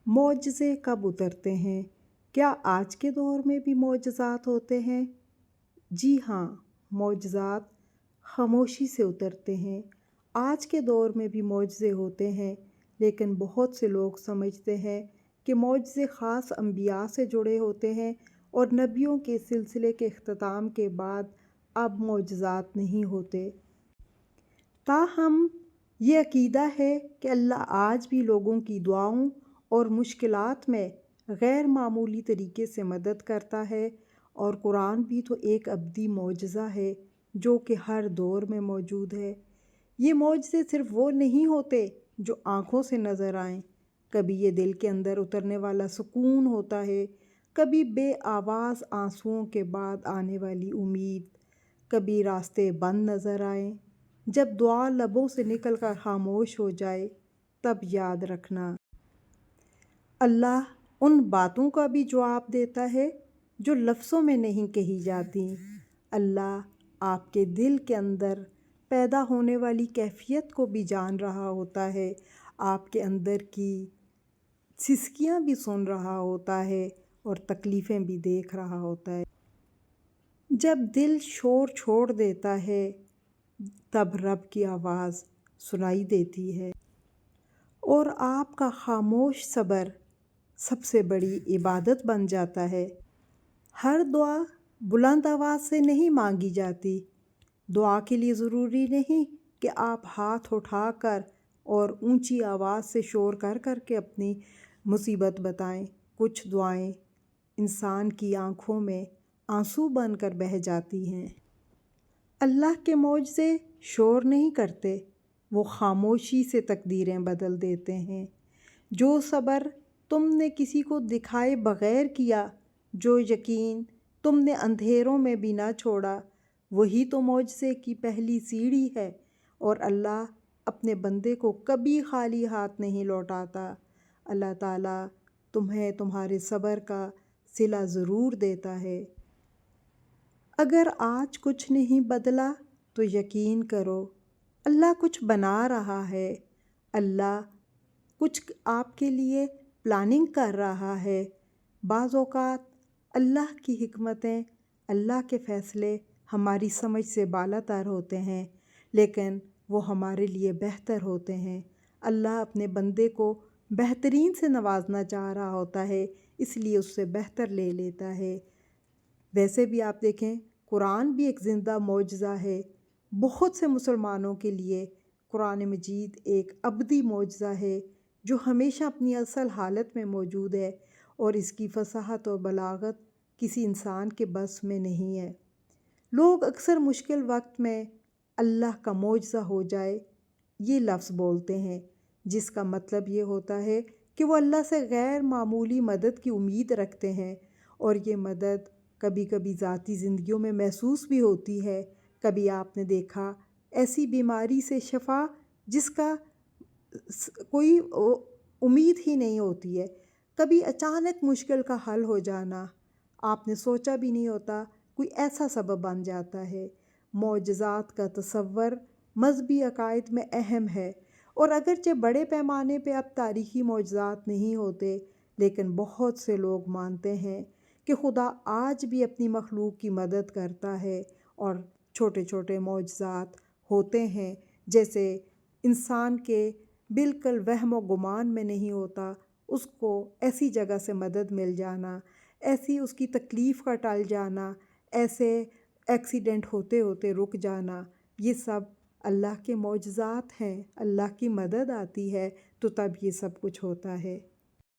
معجزے کب اترتے ہیں؟ کیا آج کے دور میں بھی معجزات ہوتے ہیں؟ جی ہاں، معجزات خاموشی سے اترتے ہیں۔ آج کے دور میں بھی معجزے ہوتے ہیں، لیکن بہت سے لوگ سمجھتے ہیں کہ معجزے خاص انبیاء سے جڑے ہوتے ہیں اور نبیوں کے سلسلے کے اختتام کے بعد اب معجزات نہیں ہوتے۔ تاہم یہ عقیدہ ہے کہ اللہ آج بھی لوگوں کی دعاؤں اور مشکلات میں غیر معمولی طریقے سے مدد کرتا ہے، اور قرآن بھی تو ایک ابدی معجزہ ہے جو کہ ہر دور میں موجود ہے۔ یہ معجزے صرف وہ نہیں ہوتے جو آنکھوں سے نظر آئیں، کبھی یہ دل کے اندر اترنے والا سکون ہوتا ہے، کبھی بے آواز آنسوؤں کے بعد آنے والی امید، کبھی راستے بند نظر آئیں۔ جب دعا لبوں سے نکل کر خاموش ہو جائے تب یاد رکھنا، اللہ ان باتوں کا بھی جواب دیتا ہے جو لفظوں میں نہیں کہی جاتی۔ اللہ آپ کے دل کے اندر پیدا ہونے والی کیفیت کو بھی جان رہا ہوتا ہے، آپ کے اندر کی سسکیاں بھی سن رہا ہوتا ہے اور تکلیفیں بھی دیکھ رہا ہوتا ہے۔ جب دل شور چھوڑ دیتا ہے تب رب کی آواز سنائی دیتی ہے، اور آپ کا خاموش صبر سب سے بڑی عبادت بن جاتا ہے۔ ہر دعا بلند آواز سے نہیں مانگی جاتی۔ دعا کے لیے ضروری نہیں کہ آپ ہاتھ اٹھا کر اور اونچی آواز سے شور کر کر کے اپنی مصیبت بتائیں۔ کچھ دعائیں انسان کی آنکھوں میں آنسو بن کر بہہ جاتی ہیں۔ اللہ کے معجزے شور نہیں کرتے، وہ خاموشی سے تقدیریں بدل دیتے ہیں۔ جو صبر تم نے کسی کو دکھائے بغیر کیا، جو یقین تم نے اندھیروں میں بھی نہ چھوڑا، وہی تو معجزے کی پہلی سیڑھی ہے، اور اللہ اپنے بندے کو کبھی خالی ہاتھ نہیں لوٹاتا۔ اللہ تعالیٰ تمہیں تمہارے صبر کا صلہ ضرور دیتا ہے۔ اگر آج کچھ نہیں بدلا تو یقین کرو اللہ کچھ بنا رہا ہے، اللہ کچھ آپ کے لیے پلاننگ کر رہا ہے۔ بعض اوقات اللہ کی حکمتیں، اللہ کے فیصلے ہماری سمجھ سے بالاتر ہوتے ہیں، لیکن وہ ہمارے لیے بہتر ہوتے ہیں۔ اللہ اپنے بندے کو بہترین سے نوازنا چاہ رہا ہوتا ہے، اس لیے اس سے بہتر لے لیتا ہے۔ ویسے بھی آپ دیکھیں، قرآن بھی ایک زندہ معجزہ ہے۔ بہت سے مسلمانوں کے لیے قرآن مجید ایک ابدی معجزہ ہے جو ہمیشہ اپنی اصل حالت میں موجود ہے، اور اس کی فصاحت اور بلاغت کسی انسان کے بس میں نہیں ہے۔ لوگ اکثر مشکل وقت میں اللہ کا معجزہ ہو جائے یہ لفظ بولتے ہیں، جس کا مطلب یہ ہوتا ہے کہ وہ اللہ سے غیر معمولی مدد کی امید رکھتے ہیں، اور یہ مدد کبھی کبھی ذاتی زندگیوں میں محسوس بھی ہوتی ہے۔ کبھی آپ نے دیکھا ایسی بیماری سے شفا جس کا کوئی امید ہی نہیں ہوتی ہے، کبھی اچانک مشکل کا حل ہو جانا، آپ نے سوچا بھی نہیں ہوتا، کوئی ایسا سبب بن جاتا ہے۔ معجزات کا تصور مذہبی عقائد میں اہم ہے، اور اگرچہ بڑے پیمانے پہ اب تاریخی معجزات نہیں ہوتے، لیکن بہت سے لوگ مانتے ہیں کہ خدا آج بھی اپنی مخلوق کی مدد کرتا ہے، اور چھوٹے چھوٹے معجزات ہوتے ہیں جیسے انسان کے بالکل وہم و گمان میں نہیں ہوتا، اس کو ایسی جگہ سے مدد مل جانا، ایسی اس کی تکلیف کا ٹل جانا، ایسے ایکسیڈنٹ ہوتے ہوتے رک جانا، یہ سب اللہ کے معجزات ہیں۔ اللہ کی مدد آتی ہے تو تب یہ سب کچھ ہوتا ہے۔